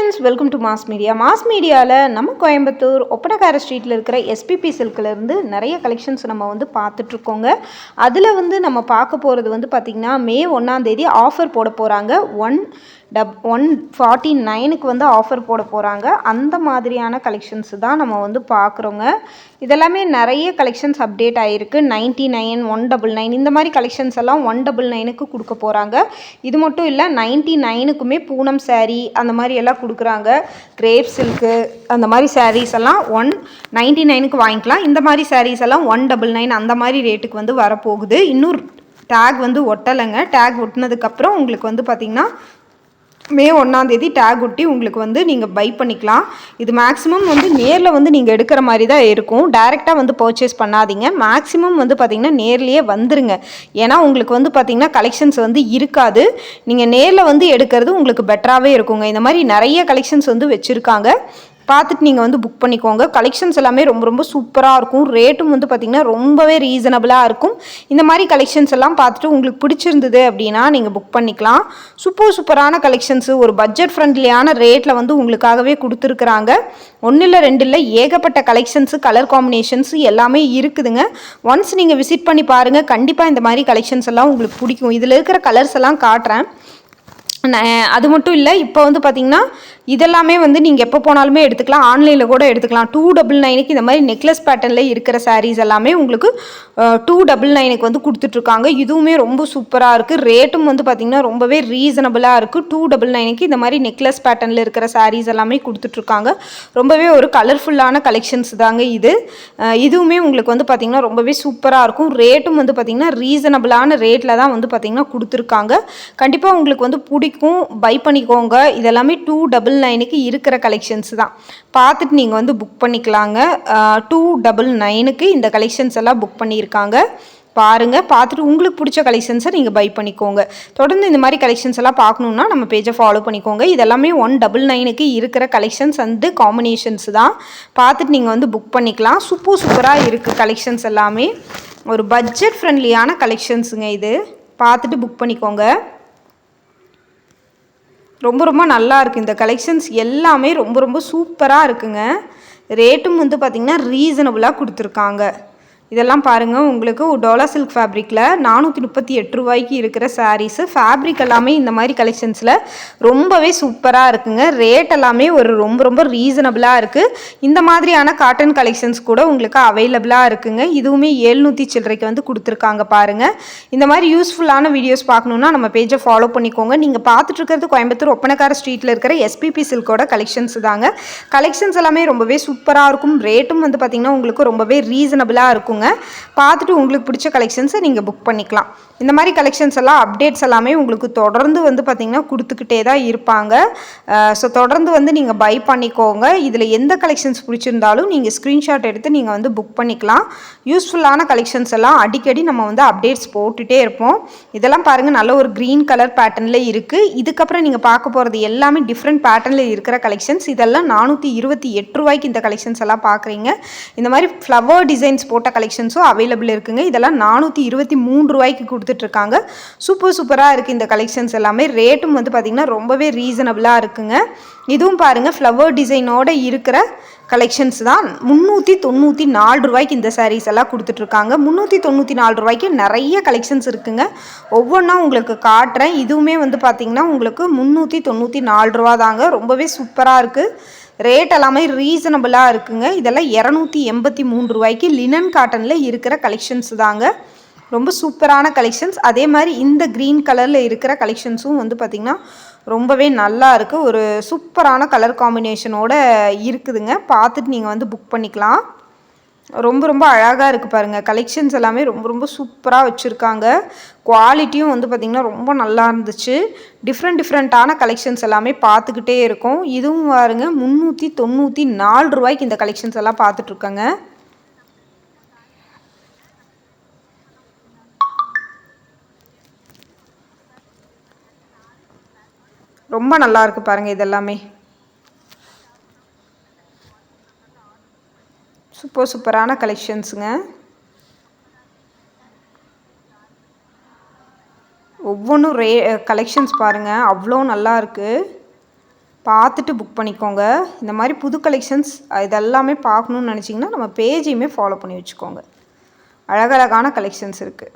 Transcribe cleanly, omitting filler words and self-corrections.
Friends, welcome to mass media. Mass மீடியாவில் நம்ம கோயம்புத்தூர் ஒப்பனக்கார ஸ்ட்ரீட்டில் இருக்கிற எஸ்பிபி சில்க்லேருந்து நிறைய கலெக்ஷன்ஸ் நம்ம வந்து பார்த்துட்ருக்கோங்க. அதில் வந்து நம்ம பார்க்க போகிறது வந்து பார்த்திங்கன்னா, மே 1 ஆஃபர் போட போகிறாங்க. 149க்கு வந்து ஆஃபர் போட போகிறாங்க. அந்த மாதிரியான கலெக்ஷன்ஸ் தான் நம்ம வந்து பார்க்குறோங்க. இதெல்லாமே நிறைய கலெக்ஷன்ஸ் அப்டேட் ஆகிருக்கு. 99, 199 இந்த மாதிரி கலெக்ஷன்ஸ் எல்லாம் 199க்கு கொடுக்க போகிறாங்க. இது மட்டும் இல்லை, 99க்குமே பூனம் சாரீ அந்த மாதிரி எல்லாம் கொடுக்குறாங்க. கிரேப் சில்க்கு அந்த மாதிரி சாரீஸ் எல்லாம் 199க்கு வாங்கிக்கலாம். இந்த மாதிரி சாரீஸ் எல்லாம் 199 அந்த மாதிரி ரேட்டுக்கு வந்து வரப்போகுது. இன்னும் டேக் வந்து ஒட்டலைங்க. டேக் ஒட்டினதுக்கப்புறம் உங்களுக்கு வந்து பார்த்திங்கன்னா மே 1 டேக் ஒட்டி உங்களுக்கு வந்து நீங்கள் பை பண்ணிக்கலாம். இது மேக்ஸிமம் வந்து நேரில் வந்து நீங்கள் எடுக்கிற மாதிரி தான் இருக்கும். டைரெக்டாக வந்து பர்ச்சேஸ் பண்ணாதீங்க. மேக்ஸிமம் வந்து பார்த்திங்கன்னா நேர்லேயே வந்துருங்க. ஏன்னா உங்களுக்கு வந்து பார்த்திங்கன்னா கலெக்ஷன்ஸ் வந்து இருக்காது. நீங்கள் நேரில் வந்து எடுக்கிறது உங்களுக்கு பெட்டராகவே இருக்குங்க. இந்த மாதிரி நிறைய கலெக்ஷன்ஸ் வந்து வச்சுருக்காங்க. பார்த்துட்டு நீங்கள் வந்து புக் பண்ணிக்கோங்க. கலெக்ஷன்ஸ் எல்லாமே ரொம்ப ரொம்ப சூப்பராக இருக்கும். ரேட்டும் வந்து பார்த்திங்கன்னா ரொம்பவே ரீசனபிளாக இருக்கும். இந்த மாதிரி கலெக்ஷன்ஸ் எல்லாம் பார்த்துட்டு உங்களுக்கு பிடிச்சிருந்தது அப்படின்னா நீங்கள் புக் பண்ணிக்கலாம். சூப்பரான கலெக்ஷன்ஸு ஒரு பட்ஜெட் ஃப்ரெண்ட்லியான ரேட்டில் வந்து உங்களுக்காகவே கொடுத்துருக்குறாங்க. 1 இல்லை 2 இல்லை, ஏகப்பட்ட கலெக்ஷன்ஸு, கலர் காம்பினேஷன்ஸு எல்லாமே இருக்குதுங்க. ஒன்ஸ் நீங்கள் விசிட் பண்ணி பாருங்கள். கண்டிப்பாக இந்த மாதிரி கலெக்ஷன்ஸ் எல்லாம் உங்களுக்கு பிடிக்கும். இதில் இருக்கிற கலர்ஸ் எல்லாம் காட்டுறேன். அது மட்டும் இல்லை, இப்போ வந்து பார்த்திங்கன்னா இதெல்லாமே வந்து நீங்கள் எப்போ போனாலுமே எடுத்துக்கலாம். ஆன்லைனில் கூட எடுத்துக்கலாம். 299க்கு இந்த மாதிரி நெக்லஸ் பேட்டர்னில் இருக்கிற சாரீஸ் எல்லாமே உங்களுக்கு 299க்கு வந்து கொடுத்துட்ருக்காங்க. இதுவுமே ரொம்ப சூப்பராக இருக்குது. ரேட்டும் வந்து பார்த்திங்கன்னா ரொம்பவே ரீசனபிளாக இருக்குது. 299க்கு இந்த மாதிரி நெக்லஸ் பேட்டர்னில் இருக்கிற சாரீஸ் எல்லாமே கொடுத்துட்ருக்காங்க. ரொம்பவே ஒரு கலர்ஃபுல்லான கலெக்ஷன்ஸ் தாங்க இது. இதுவுமே உங்களுக்கு வந்து பார்த்திங்கன்னா ரொம்பவே சூப்பராக இருக்கும். ரேட்டும் வந்து பார்த்திங்கன்னா ரீசனபிளான ரேட்டில் தான் வந்து பார்த்திங்கன்னா கொடுத்துருக்காங்க. கண்டிப்பாக உங்களுக்கு வந்து பிடிக்கும், பை பண்ணிக்கோங்க. இதெல்லாமே 299க்கு இருக்கிற கலெக்ஷன்ஸ் தான். பார்த்துட்டு நீங்கள் வந்து புக் பண்ணிக்கலாங்க. 299க்கு இந்த கலெக்ஷன்ஸ் எல்லாம் புக் பண்ணியிருக்காங்க. பாருங்கள், பார்த்துட்டு உங்களுக்கு பிடிச்ச கலெக்ஷன்ஸை நீங்கள் பை பண்ணிக்கோங்க. தொடர்ந்து இந்த மாதிரி கலெக்ஷன்ஸ் எல்லாம் பார்க்கணுன்னா நம்ம பேஜை ஃபாலோ பண்ணிக்கோங்க. இதெல்லாமே 199க்கு இருக்கிற கலெக்ஷன்ஸ் வந்து காம்பினேஷன்ஸ் தான். பார்த்துட்டு நீங்கள் வந்து புக் பண்ணிக்கலாம். சூப்பராக இருக்குது கலெக்ஷன்ஸ் எல்லாமே. ஒரு பட்ஜெட் ஃப்ரெண்ட்லியான கலெக்ஷன்ஸுங்க இது. பார்த்துட்டு புக் பண்ணிக்கோங்க. ரொம்ப நல்லா இருக்குது. இந்த கலெக்ஷன்ஸ் எல்லாமே ரொம்ப சூப்பராக இருக்குங்க. ரேட்டும் வந்து பார்த்திங்கன்னா ரீசனபுளாக கொடுத்துருக்காங்க. இதெல்லாம் பாருங்கள், உங்களுக்கு டோலா சில்க் ஃபேப்ரிக்கில் 438 இருக்கிற சாரீஸு. ஃபேப்ரிக் எல்லாமே இந்த மாதிரி கலெக்ஷன்ஸில் ரொம்பவே சூப்பராக இருக்குங்க. ரேட் எல்லாமே ஒரு ரொம்ப ரீசனபிளாக இருக்குது. இந்த மாதிரியான காட்டன் கலெக்ஷன்ஸ் கூட உங்களுக்கு அவைலபிளாக இருக்குங்க. இதுவுமே 700 சில்லறைக்கு வந்து கொடுத்துருக்காங்க பாருங்கள். இந்த மாதிரி யூஸ்ஃபுல்லான வீடியோஸ் பார்க்கணுன்னா நம்ம பேஜை ஃபாலோ பண்ணிக்கோங்க. நீங்கள் பார்த்துட்ருக்கிறது கோயம்புத்தூர் ஒப்பனக்கார ஸ்ட்ரீட்டில் இருக்கிற எஸ்பிபி சில்கோட கலெக்ஷன்ஸ் தாங்க. கலெக்ஷன்ஸ் எல்லாமே ரொம்பவே சூப்பராக இருக்கும். ரேட்டும் வந்து பார்த்திங்கன்னா உங்களுக்கு ரொம்பவே ரீசனபிளாக இருக்கும். பார்த்துட்டு உங்களுக்கு பிடிச்ச கலெக்ஷன்ஸை நீங்கள் புக் பண்ணிக்கலாம். இந்த மாதிரி கலெக்ஷன்ஸ் எல்லாம் அப்டேட்ஸ் எல்லாமே உங்களுக்கு தொடர்ந்து வந்து பார்த்திங்கன்னா கொடுத்துக்கிட்டே தான் இருப்பாங்க. ஸோ தொடர்ந்து வந்து நீங்கள் பை பண்ணிக்கோங்க. இதில் எந்த கலெக்ஷன்ஸ் பிடிச்சிருந்தாலும் நீங்கள் ஸ்க்ரீன்ஷாட் எடுத்து நீங்கள் வந்து புக் பண்ணிக்கலாம். யூஸ்ஃபுல்லான கலெக்ஷன்ஸ் எல்லாம் அடிக்கடி நம்ம வந்து அப்டேட்ஸ் போட்டுகிட்டே இருப்போம். இதெல்லாம் பாருங்கள், நல்ல ஒரு க்ரீன் கலர் பேட்டர்னில் இருக்குது. இதுக்கப்புறம் நீங்கள் பார்க்க போகிறது எல்லாமே டிஃப்ரெண்ட் பேட்டர்னில் இருக்கிற கலெக்ஷன்ஸ். இதெல்லாம் 428 இந்த கலெக்ஷன்ஸ் எல்லாம் பார்க்குறீங்க. இந்த மாதிரி ஃப்ளவர் டிசைன்ஸ் போட்ட கலெக்ஷன்ஸும் அவைலபிள் இருக்குங்க. இதெல்லாம் 423 கொடுத்துட்ருக்காங்க. சூப்பராக இருக்குது இந்த கலெக்ஷன்ஸ் எல்லாமே. ரேட்டும் வந்து பார்த்திங்கன்னா ரொம்பவே ரீசனபிளாக இருக்குங்க. இதுவும் பாருங்கள், ஃப்ளவர் டிசைனோடு இருக்கிற கலெக்ஷன்ஸ் தான். 394 இந்த சாரீஸ் எல்லாம் கொடுத்துட்ருக்காங்க. 394 நிறைய கலெக்ஷன்ஸ் இருக்குங்க. ஒவ்வொன்றா உங்களுக்கு காட்டுறேன். இதுவுமே வந்து பார்த்திங்கன்னா உங்களுக்கு 394 தாங்க. ரொம்பவே சூப்பராக இருக்குது. ரேட் எல்லாமே ரீசனபிளாக இருக்குங்க. இதெல்லாம் 283 லினன் காட்டனில் இருக்கிற கலெக்ஷன்ஸ் தாங்க. ரொம்ப சூப்பரான கலெக்ஷன்ஸ். அதே மாதிரி இந்த க்ரீன் கலரில் இருக்கிற கலெக்ஷன்ஸும் வந்து பார்த்திங்கன்னா ரொம்பவே நல்லா இருக்குது. ஒரு சூப்பரான கலர் காம்பினேஷனோடு இருக்குதுங்க. பார்த்துட்டு நீங்கள் வந்து புக் பண்ணிக்கலாம். ரொம்ப அழகாக இருக்குது பாருங்கள். கலெக்ஷன்ஸ் எல்லாமே ரொம்ப சூப்பராக வச்சுருக்காங்க. குவாலிட்டியும் வந்து பார்த்திங்கன்னா ரொம்ப நல்லா இருந்துச்சு. டிஃப்ரெண்ட்டான கலெக்ஷன்ஸ் எல்லாமே பார்த்துக்கிட்டே இருக்கும். இதுவும் பாருங்க, 394 இந்த கலெக்ஷன்ஸ் எல்லாம் பார்த்துட்ருக்காங்க. ரொம்ப நல்லா இருக்குது பாருங்கள். இதெல்லாமே சூப்பரான கலெக்ஷன்ஸுங்க. ஒவ்வொன்றும் கலெக்ஷன்ஸ் பாருங்கள், அவ்வளோ நல்லா இருக்குது. பார்த்துட்டு புக் பண்ணிக்கோங்க. இந்த மாதிரி புது கலெக்ஷன்ஸ் இதெல்லாமே பார்க்கணுன்னு நினச்சிங்கன்னா நம்ம பேஜையுமே ஃபாலோ பண்ணி வச்சுக்கோங்க. அழகழகான கலெக்ஷன்ஸ் இருக்குது.